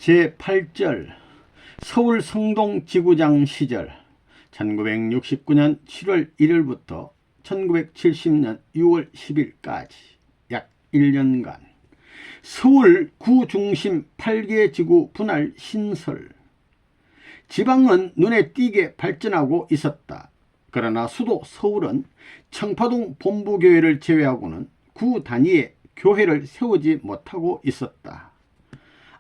제8절 서울 성동지구장 시절 1969년 7월 1일부터 1970년 6월 10일까지 약 1년간 서울 구 중심 8개 지구 분할 신설. 지방은 눈에 띄게 발전하고 있었다. 그러나 수도 서울은 청파동 본부교회를 제외하고는 구 단위의 교회를 세우지 못하고 있었다.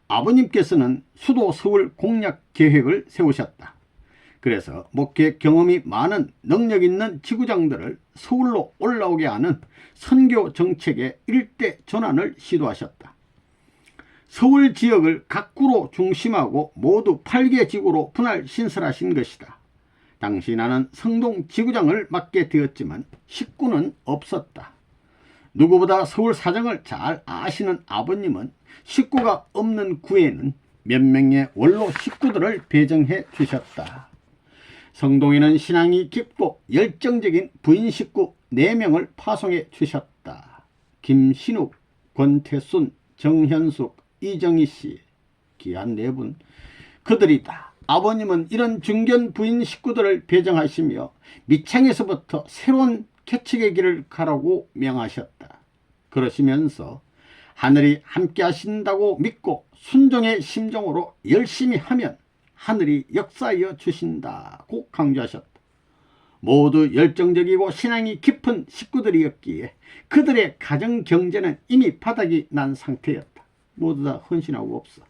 아버님께서는 수도 서울 공약 계획을 세우셨다. 그래서 목회 경험이 많은 능력 있는 지구장들을 서울로 올라오게 하는 선교 정책의 일대 전환을 시도하셨다. 서울 지역을 각 구로 중심하고 모두 8개 지구로 분할 신설하신 것이다. 당시 나는 성동 지구장을 맡게 되었지만 식구는 없었다. 누구보다 서울 사정을 잘 아시는 아버님은 식구가 없는 구에는 몇 명의 원로 식구들을 배정해 주셨다. 성동에는 신앙이 깊고 열정적인 부인 식구 4명을 파송해 주셨다. 김신욱, 권태순, 정현숙, 이정희씨, 귀한 4분. 그들이다. 아버님은 이런 중견 부인 식구들을 배정하시며 미창에서부터 새로운 개척의 길을 가라고 명하셨다. 그러시면서 하늘이 함께 하신다고 믿고 순종의 심정으로 열심히 하면 하늘이 역사하여 주신다고 강조하셨다. 모두 열정적이고 신앙이 깊은 식구들이었기에 그들의 가정 경제는 이미 바닥이 난 상태였다. 모두 다 헌신하고 없어.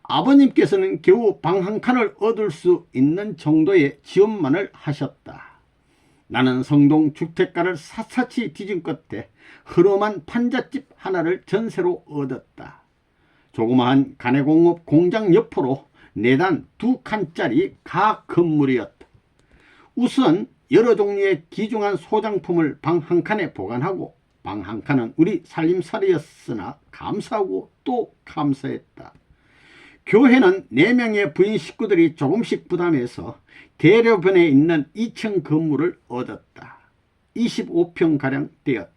아버님께서는 겨우 방 한 칸을 얻을 수 있는 정도의 지원만을 하셨다. 나는 성동 주택가를 샅샅이 뒤진 끝에 흐름한 판잣집 하나를 전세로 얻었다. 조그마한 가내공업 공장 옆으로 4단 2칸짜리 가 건물이었다. 우선 여러 종류의 귀중한 소장품을 방 한 칸에 보관하고 방 한 칸은 우리 살림살이였으나 감사하고 또 감사했다. 교회는 4명의 부인 식구들이 조금씩 부담해서 대로변에 있는 2층 건물을 얻었다. 25평가량 되었다.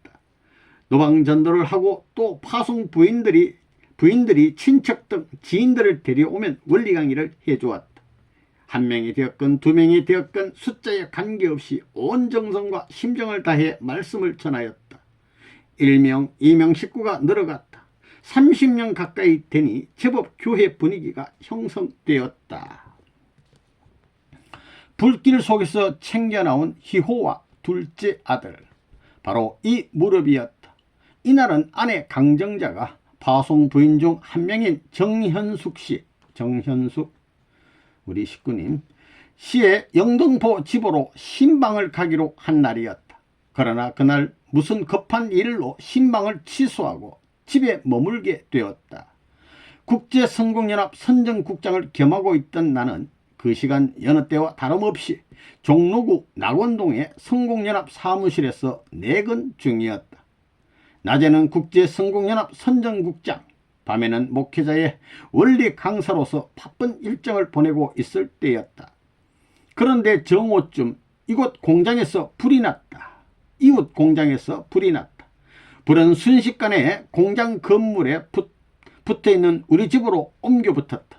노방전도를 하고 또 파송 부인들이 친척 등 지인들을 데려오면 원리 강의를 해주었다. 1명이 되었건 2명이 되었건 숫자에 관계없이 온 정성과 심정을 다해 말씀을 전하였다. 1명, 2명 식구가 늘어갔다. 30명 가까이 되니 제법 교회 분위기가 형성되었다. 불길 속에서 챙겨나온 희호와 둘째 아들, 바로 이 무렵이었다. 이날은 아내 강정자가 파송 부인 중 1명인 정현숙 씨, 정현숙 우리 식구님 씨의 영등포 집으로 신방을 가기로 한 날이었다. 그러나 그날 무슨 급한 일로 신방을 취소하고 집에 머물게 되었다. 국제성공연합 선정국장을 겸하고 있던 나는 그 시간 여느 때와 다름없이 종로구 낙원동의 성공연합 사무실에서 내근 중이었다. 낮에는 국제성공연합 선정국장, 밤에는 목회자의 원리 강사로서 바쁜 일정을 보내고 있을 때였다. 그런데 정오쯤 이곳 공장에서 불이 났다. 이웃 공장에서 불이 났다. 불은 순식간에 공장 건물에 붙어있는 우리 집으로 옮겨 붙었다.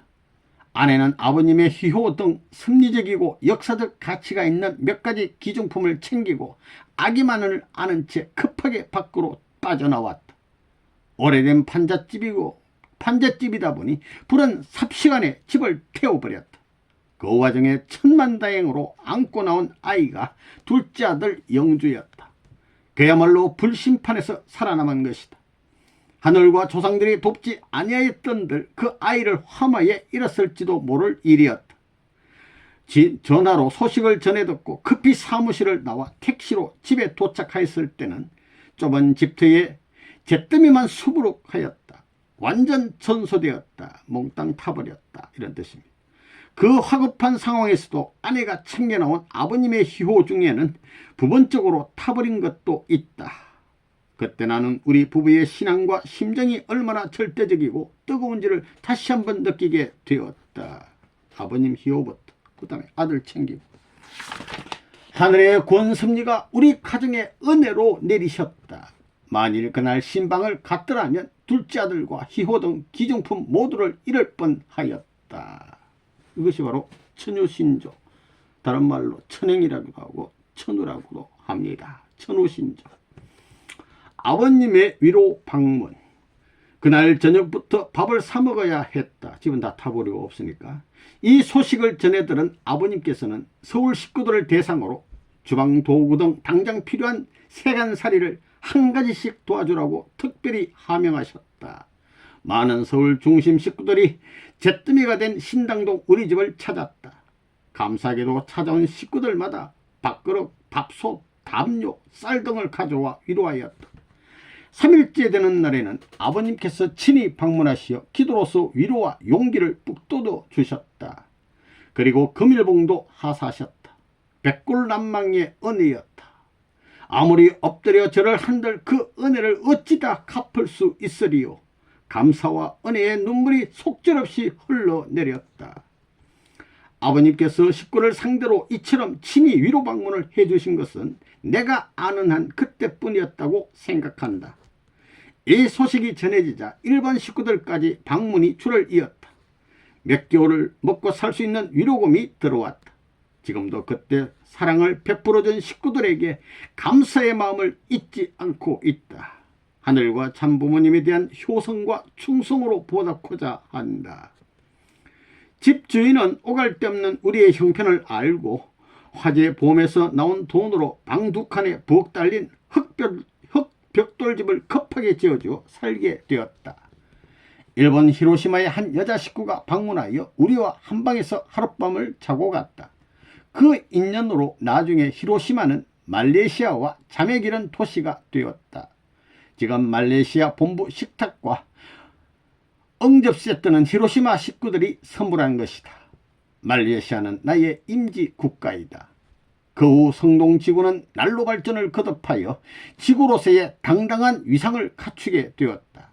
아내는 아버님의 희호 등 섭리적이고 역사적 가치가 있는 몇 가지 기중품을 챙기고 아기만을 아는 채 급하게 밖으로 빠져나왔다. 오래된 판잣집이다 보니 불은 삽시간에 집을 태워버렸다. 그 와중에 천만다행으로 안고 나온 아이가 둘째 아들 영주였다. 그야말로 불심판에서 살아남은 것이다. 하늘과 조상들이 돕지 아니하였던들 그 아이를 화마에 잃었을지도 모를 일이었다. 전화로 소식을 전해 듣고 급히 사무실을 나와 택시로 집에 도착하였을 때는 좁은 집터에 잿더미만 수부룩하였다. 완전 전소되었다. 몽땅 타버렸다. 이런 뜻입니다. 그 화급한 상황에서도 아내가 챙겨나온 아버님의 희호 중에는 부분적으로 타버린 것도 있다. 그때 나는 우리 부부의 신앙과 심정이 얼마나 절대적이고 뜨거운지를 다시 한번 느끼게 되었다. 아버님 희호부터 그 다음에 아들 챙기고 하늘의 권섭리가 우리 가정에 은혜로 내리셨다. 만일 그날 신방을 갔더라면 둘째 아들과 희호 등 기정품 모두를 잃을 뻔하였다. 이것이 바로 천유신조, 다른 말로 천행이라고도 하고 천우라고도 합니다. 천우신조. 아버님의 위로 방문. 그날 저녁부터 밥을 사 먹어야 했다. 집은 다 타버리고 없으니까. 이 소식을 전해들은 아버님께서는 서울 식구들을 대상으로 주방 도구 등 당장 필요한 세간살이를 한 가지씩 도와주라고 특별히 하명하셨다. 많은 서울 중심 식구들이 잿더미가 된 신당동 우리 집을 찾았다. 감사하게도 찾아온 식구들마다 밥그릇, 밥솥, 담요, 쌀 등을 가져와 위로하였다. 3일째 되는 날에는 아버님께서 친히 방문하시어 기도로서 위로와 용기를 북돋워 주셨다. 그리고 금일봉도 하사하셨다. 백골난망의 은혜였다. 아무리 엎드려 절을 한들 그 은혜를 어찌다 갚을 수 있으리요. 감사와 은혜의 눈물이 속절없이 흘러내렸다. 아버님께서 식구를 상대로 이처럼 친히 위로 방문을 해주신 것은 내가 아는 한 그때뿐이었다고 생각한다. 이 소식이 전해지자 일본 식구들까지 방문이 줄을 이었다. 몇 개월을 먹고 살 수 있는 위로금이 들어왔다. 지금도 그때 사랑을 베풀어준 식구들에게 감사의 마음을 잊지 않고 있다. 하늘과 참부모님에 대한 효성과 충성으로 보답하고자 한다. 집주인은 오갈 데 없는 우리의 형편을 알고 화재 보험에서 나온 돈으로 방 2칸에 부엌 달린 흑벽돌집을 급하게 지어주어 살게 되었다. 일본 히로시마의 한 여자 식구가 방문하여 우리와 한 방에서 하룻밤을 자고 갔다. 그 인연으로 나중에 히로시마는 말레이시아와 자매 기른 도시가 되었다. 지금 말레이시아 본부 식탁과 응접 세트는 히로시마 식구들이 선물한 것이다. 말레이시아는 나의 임지 국가이다. 그 후 성동지구는 날로 발전을 거듭하여 지구로서의 당당한 위상을 갖추게 되었다.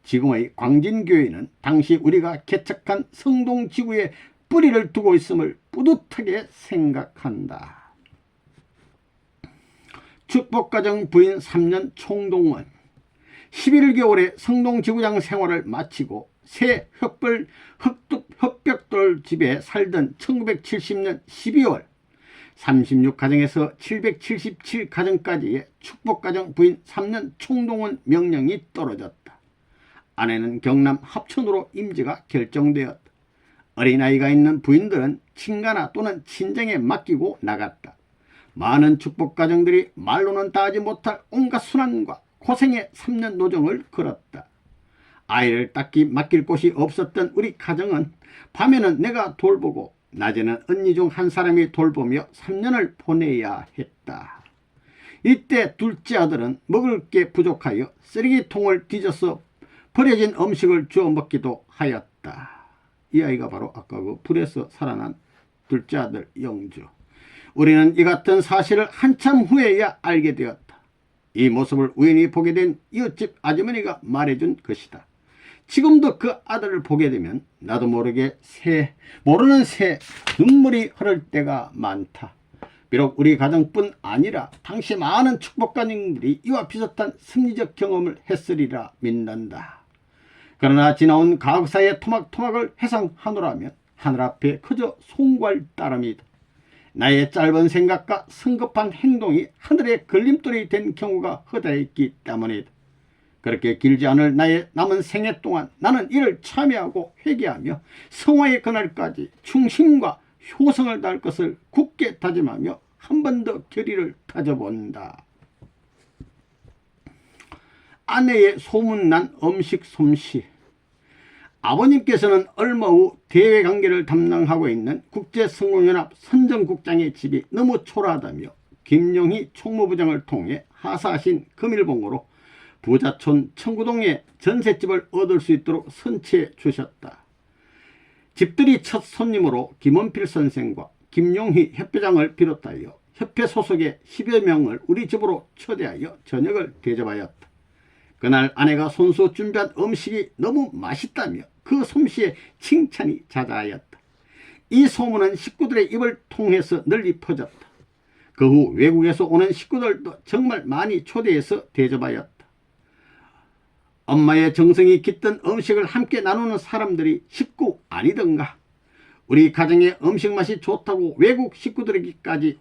지금의 광진교회는 당시 우리가 개척한 성동지구에 뿌리를 두고 있음을 뿌듯하게 생각한다. 축복가정 부인 3년 총동원. 11개월의 성동지구장 생활을 마치고 새 흑벽돌 집에 살던 1970년 12월 36가정에서 777가정까지의 축복가정 부인 3년 총동원 명령이 떨어졌다. 아내는 경남 합천으로 임지가 결정되었다. 어린아이가 있는 부인들은 친가나 또는 친정에 맡기고 나갔다. 많은 축복가정들이 말로는 다하지 못할 온갖 순환과 고생의 3년 노정을 걸었다. 아이를 딱히 맡길 곳이 없었던 우리 가정은 밤에는 내가 돌보고 낮에는 언니 중 한 사람이 돌보며 3년을 보내야 했다. 이때 둘째 아들은 먹을 게 부족하여 쓰레기통을 뒤져서 버려진 음식을 주워 먹기도 하였다. 이 아이가 바로 아까 그 불에서 살아난 둘째 아들 영주. 우리는 이 같은 사실을 한참 후에야 알게 되었다. 이 모습을 우연히 보게 된 이웃집 아주머니가 말해준 것이다. 지금도 그 아들을 보게 되면 나도 모르게 모르는 새 눈물이 흐를 때가 많다. 비록 우리 가정뿐 아니라 당시 많은 축복가정들이 이와 비슷한 심리적 경험을 했으리라 믿는다. 그러나 지나온 과거사의 토막토막을 회상하노라면 하늘 앞에 그저 송구할 따름이다. 나의 짧은 생각과 성급한 행동이 하늘의 걸림돌이 된 경우가 허다했기 때문이다. 그렇게 길지 않을 나의 남은 생애 동안 나는 이를 참여하고 회개하며 성화의 그날까지 충심과 효성을 다할 것을 굳게 다짐하며 한 번 더 결의를 다져본다. 아내의 소문난 음식 솜씨. 아버님께서는 얼마 후 대외관계를 담당하고 있는 국제성공연합 선정국장의 집이 너무 초라하다며 김용희 총무부장을 통해 하사하신 금일봉으로 부자촌 청구동에 전셋집을 얻을 수 있도록 선치해 주셨다. 집들이 첫 손님으로 김원필 선생과 김용희 협회장을 비롯하여 협회 소속의 10여 명을 우리 집으로 초대하여 저녁을 대접하였다. 그날 아내가 손수 준비한 음식이 너무 맛있다며 그 솜씨에 칭찬이 자자하였다. 이 소문은 식구들의 입을 통해서 널리 퍼졌다. 그 후 외국에서 오는 식구들도 정말 많이 초대해서 대접하였다. 엄마의 정성이 깃든 음식을 함께 나누는 사람들이 식구 아니던가. 우리 가정의 음식 맛이 좋다고 외국 식구들에게까지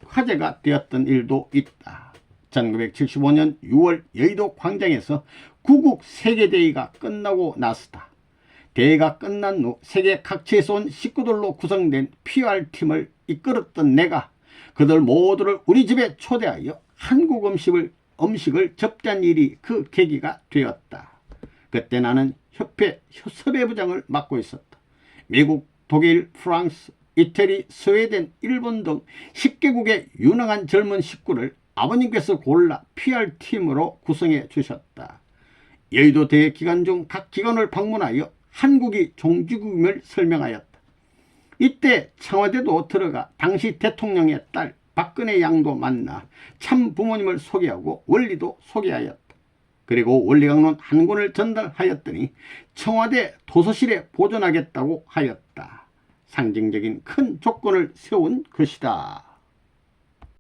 화제가 되었던 일도 있다. 1975년 6월 여의도 광장에서 구국 세계대회가 끝나고 나서다. 대회가 끝난 후 세계 각지에서 온 식구들로 구성된 PR팀을 이끌었던 내가 그들 모두를 우리 집에 초대하여 한국 음식을 접대한 일이 그 계기가 되었다. 그때 나는 협회 섭외부장을 맡고 있었다. 미국, 독일, 프랑스, 이태리, 스웨덴, 일본 등 10개국의 유능한 젊은 식구를 아버님께서 골라 PR팀으로 구성해 주셨다. 여의도 대회 기간 중 각 기관을 방문하여 한국이 종주국임을 설명하였다. 이때 청와대도 들어가 당시 대통령의 딸 박근혜 양도 만나 참 부모님을 소개하고 원리도 소개하였다. 그리고 원리강론 한 권을 전달하였더니 청와대 도서실에 보존하겠다고 하였다. 상징적인 큰 조건을 세운 것이다.